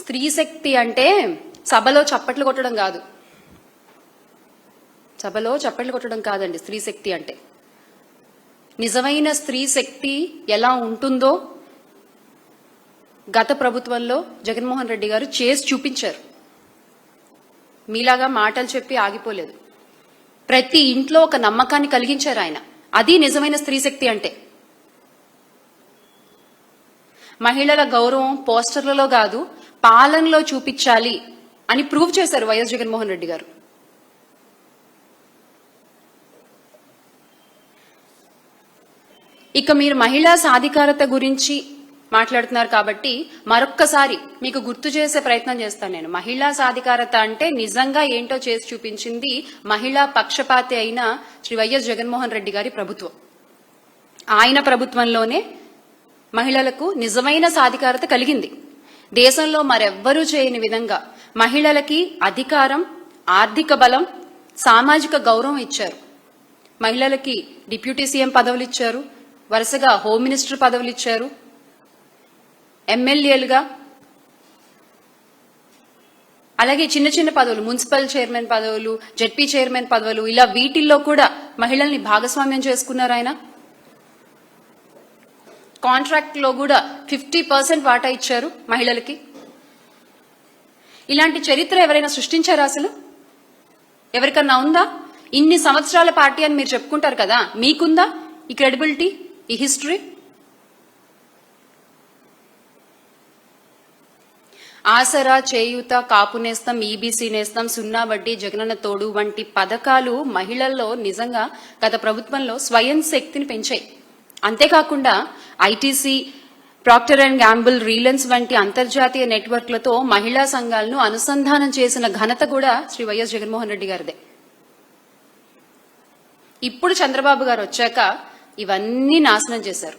స్త్రీ శక్తి అంటే సభలో చప్పట్లు కొట్టడం కాదు. సభలో చప్పట్లు కొట్టడం కాదండి స్త్రీ శక్తి అంటే. నిజమైన స్త్రీ శక్తి ఎలా ఉంటుందో గత ప్రభుత్వంలో జగన్మోహన్ రెడ్డి గారు చేసి చూపించారు. మీలాగా మాటలు చెప్పి ఆగిపోలేదు. ప్రతి ఇంట్లో ఒక నమ్మకాన్ని కలిగించారు ఆయన. అది నిజమైన స్త్రీ శక్తి అంటే. మహిళల గౌరవం పోస్టర్లలో కాదు, పాలనలో చూపించాలి అని ప్రూవ్ చేశారు వైఎస్ జగన్మోహన్ రెడ్డి గారు. ఇక మీరు మహిళా సాధికారత గురించి మాట్లాడుతున్నారు కాబట్టి మరొక్కసారి మీకు గుర్తు చేసే ప్రయత్నం చేస్తాను నేను. మహిళా సాధికారత అంటే నిజంగా ఏంటో చేసి చూపించింది మహిళా పక్షపాతి అయిన శ్రీ వైఎస్ జగన్మోహన్ రెడ్డి గారి ప్రభుత్వం. ఆయన ప్రభుత్వంలోనే మహిళలకు నిజమైన సాధికారత కలిగింది. దేశంలో మరెవ్వరూ చేయని విధంగా మహిళలకి అధికారం, ఆర్థిక బలం, సామాజిక గౌరవం ఇచ్చారు. మహిళలకి డిప్యూటీ సీఎం పదవులు ఇచ్చారు, వరుసగా హోమ్ మినిస్టర్ పదవులు ఇచ్చారు, ఎమ్మెల్యేలుగా, అలాగే చిన్న చిన్న పదవులు, మున్సిపల్ చైర్మన్ పదవులు, జెడ్పీ చైర్మన్ పదవులు, ఇలా వీటిల్లో కూడా మహిళల్ని భాగస్వామ్యం చేసుకున్నారు ఆయన. కాంట్రాక్ట్ లో కూడా 50% వాటా ఇచ్చారు మహిళలకి. ఇలాంటి చరిత్ర ఎవరైనా సృష్టించారా? అసలు ఎవరికన్నా ఉందా? ఇన్ని సంవత్సరాల పార్టీ అని మీరు చెప్పుకుంటారు కదా, మీకుందా ఈ క్రెడిబిలిటీ, ఈ హిస్టరీ? ఆసరా, చేయూత, కాపు నేస్తం, ఈబీసీ నేస్తం, సున్నా వడ్డీ, జగనన్న తోడు వంటి పథకాలు మహిళల్లో నిజంగా గత ప్రభుత్వంలో స్వయం శక్తిని పెంచాయి. అంతేకాకుండా ITC, Procter and Gamble, Reliance వంటి అంతర్జాతీయ నెట్వర్క్లతో మహిళా సంఘాలను అనుసంధానం చేసిన ఘనత కూడా శ్రీ వైఎస్ జగన్మోహన్ రెడ్డి గారిదే. ఇప్పుడు చంద్రబాబు గారు వచ్చాక ఇవన్నీ నాశనం చేశారు.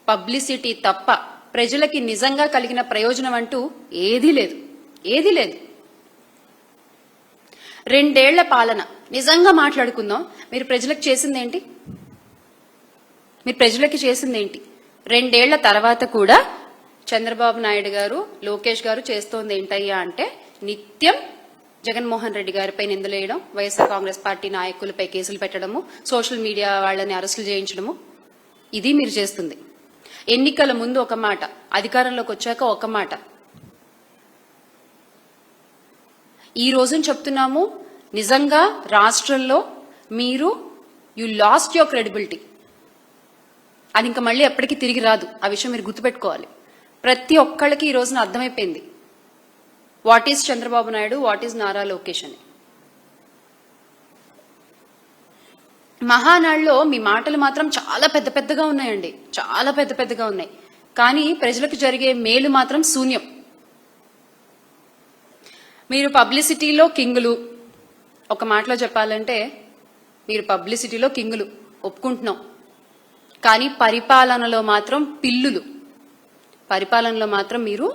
పబ్లిసిటీ తప్ప ప్రజలకి నిజంగా కలిగిన ప్రయోజనం అంటూ ఏదీ లేదు. 2 ఏళ్ల పాలన నిజంగా మాట్లాడుకుందాం. మీరు ప్రజలకు చేసిందేంటి? 2 ఏళ్ల తర్వాత కూడా చంద్రబాబు నాయుడు గారు, లోకేష్ గారు చేస్తోంది ఏంటయ్యా అంటే నిత్యం జగన్మోహన్ రెడ్డి గారిపై నిందలేయడం, వైఎస్ఆర్ కాంగ్రెస్ పార్టీ నాయకులపై కేసులు పెట్టడము, సోషల్ మీడియా వాళ్ళని అరెస్టులు చేయించడము. ఇది మీరు చేస్తుంది. ఎన్నికల ముందు ఒక మాట, అధికారంలోకి వచ్చాక ఒక మాట. ఈ రోజున చెప్తున్నాము, నిజంగా రాష్ట్రంలో మీరు యు లాస్ట్ యువర్ క్రెడిబిలిటీ. అది ఇంకా మళ్ళీ ఎప్పటికీ తిరిగి రాదు. ఆ విషయం మీరు గుర్తుపెట్టుకోవాలి. ప్రతి ఒక్కళ్ళకి ఈ రోజున అర్థమైపోయింది what is Chandrababu Naidu, what is Nara Lokesh అని. మహానాడులో మీ మాటలు మాత్రం చాలా పెద్ద పెద్దగా ఉన్నాయండి, చాలా పెద్ద పెద్దగా ఉన్నాయి. కానీ ప్రజలకు జరిగే మేలు మాత్రం శూన్యం. మీరు పబ్లిసిటీలో కింగులు, ఒక మాటలో చెప్పాలంటే మీరు పబ్లిసిటీలో కింగులు ఒప్పుకుంటున్నాం. కానీ పరిపాలనలో మాత్రం పిల్లులు. మీరు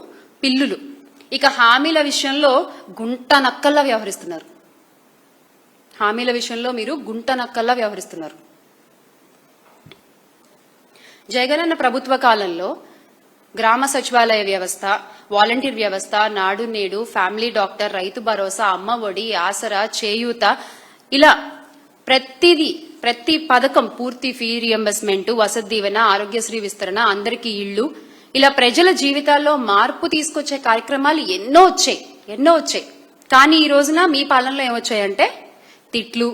పిల్లులు. ఇక హామీల విషయంలో గుంట నక్కల్లా వ్యవహరిస్తున్నారు. జగనన్న ప్రభుత్వ కాలంలో గ్రామ సచివాలయ వ్యవస్థ, వాలంటీర్ వ్యవస్థ, నాడు నేడు, ఫ్యామిలీ డాక్టర్, రైతు భరోసా, అమ్మ ఒడి, ఆసరా, చేయూత, ఇలా ప్రతి పథకం, పూర్తి ఫీ రియంబర్స్మెంట్, వసతి దీవెన, ఆరోగ్యశ్రీ విస్తరణ, అందరికీ ఇళ్లు, ఇలా ప్రజల జీవితాల్లో మార్పు తీసుకొచ్చే కార్యక్రమాలు ఎన్నో వచ్చాయి. కానీ ఈ రోజున మీ పాలనలో ఏమొచ్చాయంటే తిట్లు,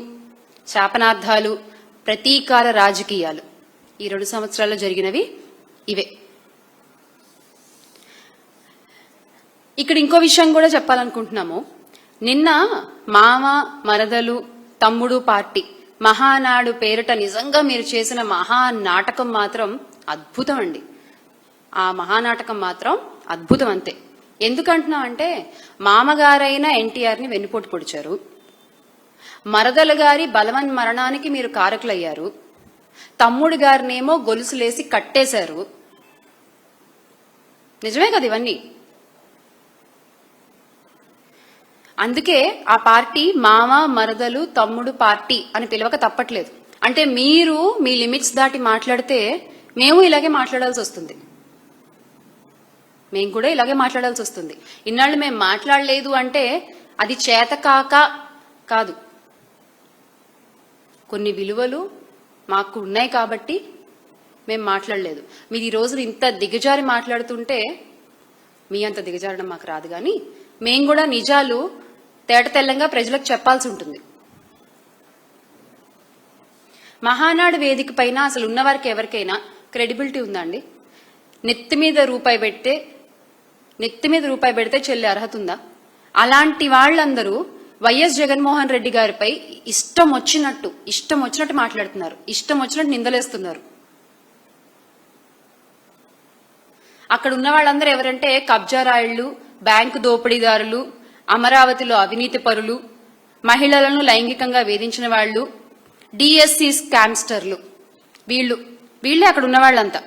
శాపనార్థాలు, ప్రతీకార రాజకీయాలు. ఈ 2 సంవత్సరాల్లో జరిగినవి ఇవే. ఇక్కడ ఇంకో విషయం కూడా చెప్పాలనుకుంటున్నాము. నిన్న మామ, మరదలు, తమ్ముడు పార్టీ మహానాడు పేరిట నిజంగా మీరు చేసిన మహానాటకం మాత్రం అద్భుతం అండి. ఆ మహానాటకం మాత్రం అద్భుతం అంతే. ఎందుకంటున్నాం అంటే మామగారైన ఎన్టీఆర్ని వెన్నుపోటు పొడిచారు, మరదల గారి బలవన్ మరణానికి మీరు కారకులయ్యారు, తమ్ముడు గారినేమో గొలుసులేసి కట్టేశారు. నిజమే కదా ఇవన్నీ? అందుకే ఆ పార్టీ మామ, మరదలు, తమ్ముడు పార్టీ అని పిలవక తప్పట్లేదు. అంటే మీరు మీ లిమిట్స్ దాటి మాట్లాడితే మేము ఇలాగే మాట్లాడాల్సి వస్తుంది. మేము కూడా ఇలాగే మాట్లాడాల్సి వస్తుంది. ఇన్నాళ్ళు మేము మాట్లాడలేదు అంటే అది చేతకాక కాదు, కొన్ని విలువలు మాకు ఉన్నాయి కాబట్టి మేము మాట్లాడలేదు. మీరు ఈ రోజు ఇంత దిగజారి మాట్లాడుతుంటే మీ అంత దిగజారడం మాకు రాదు, కానీ మేము కూడా నిజాలు తేట తెల్లంగా ప్రజలకు చెప్పాల్సి ఉంటుంది. మహానాడు వేదిక పైన అసలు ఉన్నవారికి ఎవరికైనా క్రెడిబిలిటీ ఉందండి? నెత్తి మీద రూపాయి పెడితే చెల్లి అర్హత ఉందా? అలాంటి వాళ్ళందరూ వైఎస్ జగన్మోహన్ రెడ్డి గారిపై ఇష్టం వచ్చినట్టు మాట్లాడుతున్నారు, ఇష్టం వచ్చినట్టు నిందలేస్తున్నారు. అక్కడ ఉన్న వాళ్ళందరూ ఎవరంటే కబ్జా రాయుళ్లు, బ్యాంకు దోపిడీదారులు, అమరావతిలో అవినీతి పరులు, మహిళలను లైంగికంగా వేధించిన వాళ్ళు, డిఎస్సి స్కామ్స్టర్లు, వీళ్ళే అక్కడ ఉన్న వాళ్ళంతా.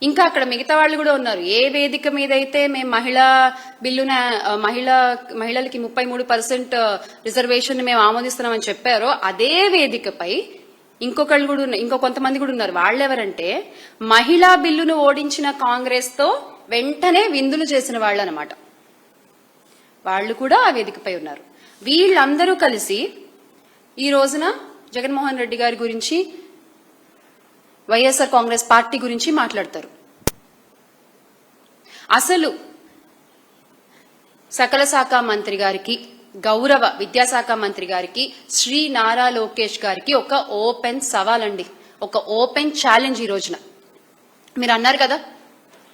ఇంకా అక్కడ మిగతా వాళ్ళు కూడా ఉన్నారు. ఏ వేదిక మీద అయితే మేము మహిళలకి 33% రిజర్వేషన్ మేము ఆమోదిస్తున్నామని చెప్పారో అదే వేదికపై ఇంకో కొంతమంది కూడా ఉన్నారు. వాళ్ళెవరంటే మహిళా బిల్లును ఓడించిన కాంగ్రెస్ తో వెంటనే విందులు చేసిన వాళ్ళు అన్నమాట. వాళ్ళు కూడా ఆ వేదికపై ఉన్నారు. వీళ్ళందరూ కలిసి ఈ రోజున జగన్మోహన్ రెడ్డి గారి గురించి, వైఎస్ఆర్ కాంగ్రెస్ పార్టీ గురించి మాట్లాడతారు. అసలు సకల శాఖ మంత్రి గారికి, గౌరవ విద్యాశాఖ మంత్రి గారికి, శ్రీ నారా లోకేష్ గారికి ఒక ఓపెన్ సవాల్ అండి, ఒక ఓపెన్ ఛాలెంజ్. ఈ రోజున మీరు అన్నారు కదా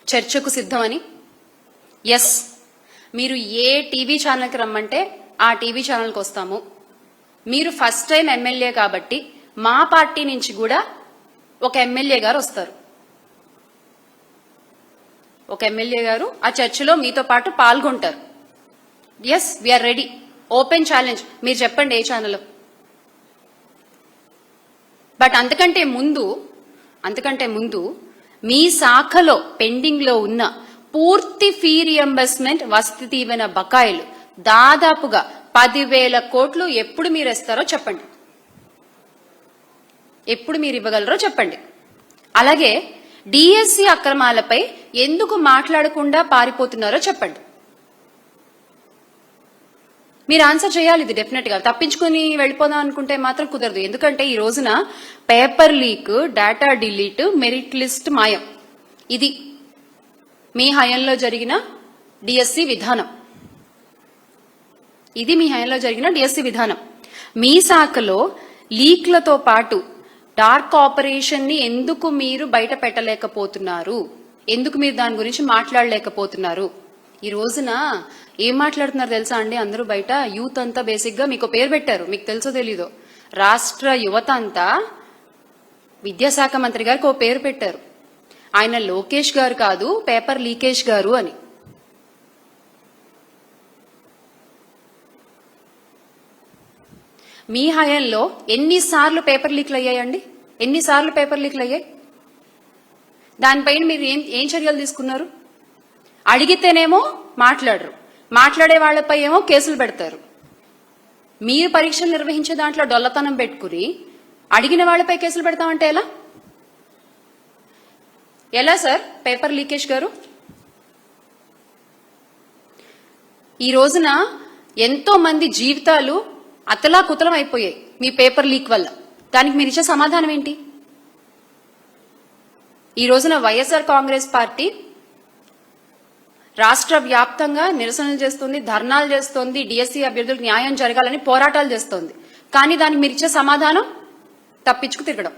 చర్చకు సిద్ధమని. ఎస్, మీరు ఏ టీవీ ఛానల్కి రమ్మంటే ఆ టీవీ ఛానల్కి వస్తాము. మీరు ఫస్ట్ టైం ఎమ్మెల్యే కాబట్టి మా పార్టీ నుంచి కూడా ఒక ఎమ్మెల్యే గారు వస్తారు. ఒక ఎమ్మెల్యే గారు ఆ చర్చలో మీతో పాటు పాల్గొంటారు. Yes, we're ready. Open challenge. మీరు చెప్పండి ఏ ఛానల్. బట్ అంతకంటే ముందు మీ శాఖలో పెండింగ్ లో ఉన్న పూర్తి ఫీ రియంబర్స్మెంట్, వసతి దీవెన బకాయిలు దాదాపుగా 10,000 కోట్లు ఎప్పుడు మీరు ఇస్తారో చెప్పండి, ఎప్పుడు మీరు ఇవ్వగలరో చెప్పండి. అలాగే డిఎస్సి అక్రమాలపై ఎందుకు మాట్లాడకుండా పారిపోతున్నారో చెప్పండి. మీరు ఆన్సర్ చేయాలి ఇది డెఫినెట్ గా. తప్పించుకుని వెళ్ళిపోదాం అనుకుంటే మాత్రం కుదరదు. ఎందుకంటే ఈ రోజున paper leak, data delete, merit list మాయం, ఇది మీ హయాంలో జరిగిన డిఎస్సి విధానం. మీ శాఖలో లీక్లతో పాటు డార్క్ ఆపరేషన్ ని ఎందుకు మీరు బయట పెట్టలేకపోతున్నారు? ఎందుకు మీరు దాని గురించి మాట్లాడలేకపోతున్నారు? ఈ రోజున ఏం మాట్లాడుతున్నారు తెలుసా అండి? అందరూ బయట యూత్ అంతా బేసిక్ గా మీకు పేరు పెట్టారు, మీకు తెలుసో తెలీదో. రాష్ట్ర యువత అంతా విద్యాశాఖ మంత్రి గారికి ఓ పేరు పెట్టారు. ఆయన లోకేష్ గారు కాదు, పేపర్ లీకేష్ గారు అని. మీ హయాంలో ఎన్నిసార్లు పేపర్ లీక్లు అయ్యాయండి? ఎన్నిసార్లు పేపర్ లీక్లు అయ్యాయి? దానిపైన మీరు ఏం చర్యలు తీసుకున్నారు? అడిగితేనేమో మాట్లాడరు, మాట్లాడే వాళ్లపై ఏమో కేసులు పెడతారు. మీరు పరీక్షలు నిర్వహించే దాంట్లో డొల్లతనం పెట్టుకుని అడిగిన వాళ్లపై కేసులు పెడతామంటే ఎలా సార్ పేపర్ లీకేజ్ గారు? ఈ రోజున ఎంతో మంది జీవితాలు అతలాకుతలం అయిపోయాయి మీ పేపర్ లీక్ వల్ల. దానికి మీరు ఇచ్చే సమాధానం ఏంటి? ఈ రోజున వైఎస్ఆర్ కాంగ్రెస్ పార్టీ రాష్ట్ర వ్యాప్తంగా నిరసనలు చేస్తుంది, ధర్నాలు చేస్తోంది, డిఎస్సి అభ్యర్థులకు న్యాయం జరగాలని పోరాటాలు చేస్తోంది. కానీ దానికి మీరు ఇచ్చే సమాధానం తప్పించుకు తిరగడం.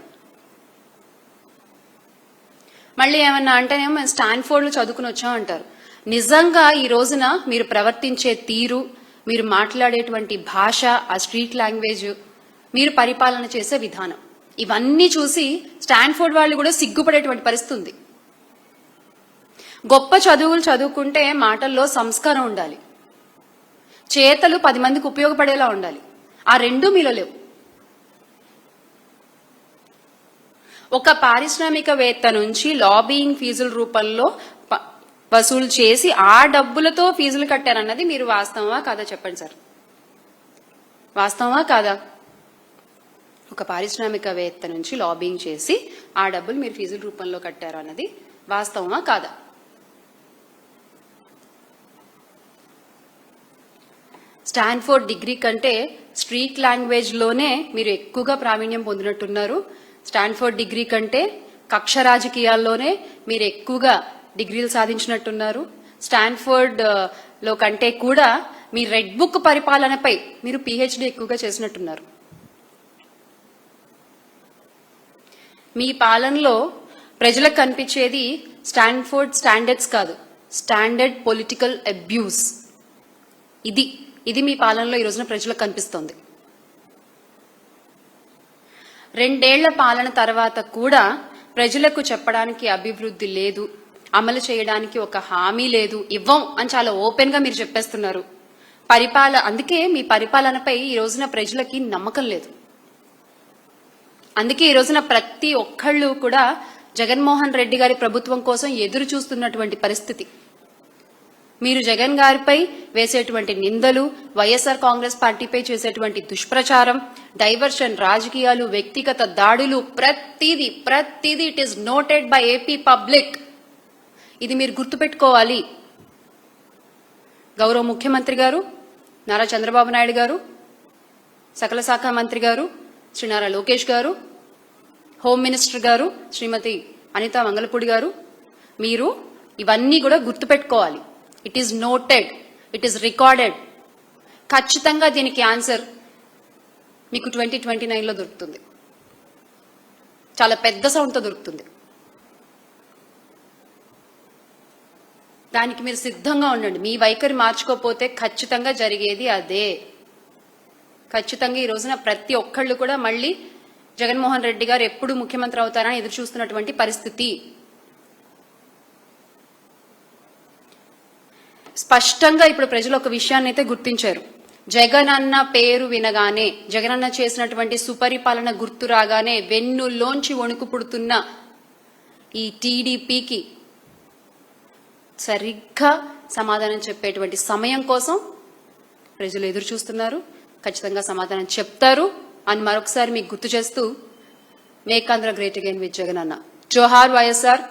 మళ్ళీ ఏమన్నా అంటేనేమో మేము స్టాన్ఫోర్డ్ లో చదువుకుని వచ్చాం అంటారు. నిజంగా ఈ రోజున మీరు ప్రవర్తించే తీరు, మీరు మాట్లాడేటువంటి భాష, ఆ స్ట్రీట్ లాంగ్వేజ్, మీరు పరిపాలన చేసే విధానం, ఇవన్నీ చూసి స్టాన్ఫోర్డ్ వాళ్ళు కూడా సిగ్గుపడేటువంటి పరిస్థితి ఉంది. గొప్ప చదువులు చదువుకుంటే మాటల్లో సంస్కారం ఉండాలి, చేతలు 10 మందికి ఉపయోగపడేలా ఉండాలి. ఆ రెండూ మీలో లేవు. ఒక పారిశ్రామికవేత్త నుంచి లాబియింగ్ ఫీజుల రూపంలో వసూలు చేసి ఆ డబ్బులతో ఫీజులు కట్టారన్నది మీరు వాస్తవమా కాదా చెప్పండి సార్. వాస్తవమా కాదా? ఒక పారిశ్రామికవేత్త నుంచి లాబింగ్ చేసి ఆ డబ్బులు మీరు ఫీజుల రూపంలో కట్టారు అన్నది వాస్తవమా కాదా? స్టాన్ఫోర్డ్ డిగ్రీ కంటే స్ట్రీట్ లాంగ్వేజ్ లోనే మీరు ఎక్కువగా ప్రావీణ్యం పొందినట్టున్నారు. స్టాన్ఫోర్డ్ డిగ్రీ కంటే కక్ష రాజకీయాల్లోనే మీరు ఎక్కువగా డిగ్రీలు సాధించినట్టున్నారు. స్టాన్ఫోర్డ్ లో కంటే కూడా మీ రెడ్ బుక్ పరిపాలనపై మీరు పిహెచ్డి ఎక్కువగా చేసినట్టున్నారు. మీ పాలనలో ప్రజలకు కనిపించేది స్టాన్ఫోర్డ్ స్టాండర్డ్స్ కాదు, స్టాండర్డ్ పొలిటికల్ అబ్యూస్. ఇది మీ పాలనలో ఈ రోజున ప్రజలకు కనిపిస్తోంది. 2 ఏళ్ల పాలన తర్వాత కూడా ప్రజలకు చెప్పడానికి అభివృద్ధి లేదు, అమలు చేయడానికి ఒక హామీ లేదు, ఇవ్వం అని చాలా ఓపెన్ గా మీరు చెప్పేస్తున్నారు. అందుకే మీ పరిపాలనపై ఈ రోజున ప్రజలకి నమ్మకం లేదు. అందుకే ఈ రోజున ప్రతి ఒక్కళ్ళు కూడా జగన్మోహన్ రెడ్డి గారి ప్రభుత్వం కోసం ఎదురు చూస్తున్నటువంటి పరిస్థితి. మీరు జగన్ గారిపై వేసేటువంటి నిందలు, వైఎస్ఆర్ కాంగ్రెస్ పార్టీపై చేసేటువంటి దుష్ప్రచారం, డైవర్షన్ రాజకీయాలు, వ్యక్తిగత దాడులు, ప్రతిదీ it is noted by AP public. ఇది మీరు గుర్తుపెట్టుకోవాలి. గౌరవ ముఖ్యమంత్రి గారు నారా చంద్రబాబు నాయుడు గారు, సకల శాఖ మంత్రి గారు శ్రీ నారా లోకేష్ గారు, హోమ్ మినిస్టర్ గారు శ్రీమతి అనితా మంగళపూడి గారు, మీరు ఇవన్నీ కూడా గుర్తుపెట్టుకోవాలి. It is noted, it is recorded. ఖచ్చితంగా దీనికి ఆన్సర్ మీకు 2029లో దొరుకుతుంది. చాలా పెద్ద సౌండ్తో దొరుకుతుంది. దానికి మీరు సిద్ధంగా ఉండండి. మీ వైఖరి మార్చుకోకపోతే ఖచ్చితంగా జరిగేది అదే. ఖచ్చితంగా ఈ రోజున ప్రతి ఒక్కళ్ళు కూడా మళ్ళీ జగన్మోహన్ రెడ్డి గారు ఎప్పుడు ముఖ్యమంత్రి అవుతారని ఎదురు చూస్తున్నటువంటి పరిస్థితి. స్పష్టంగా ఇప్పుడు ప్రజలు ఒక విషయాన్ని అయితే గుర్తించారు. జగన్ అన్న పేరు వినగానే, జగన్ అన్న చేసినటువంటి సుపరిపాలన గుర్తు రాగానే వెన్నుల్లోంచి వణుకు పుడుతున్న ఈ టీడీపీకి సరిగ్గా సమాధానం చెప్పేటువంటి సమయం కోసం ప్రజలు ఎదురు చూస్తున్నారు. ఖచ్చితంగా సమాధానం చెప్తారు అని మరొకసారి మీకు గుర్తు చేస్తూ, make Andhra great again with Jagan అన్న. జోహార్ వైఎస్ఆర్.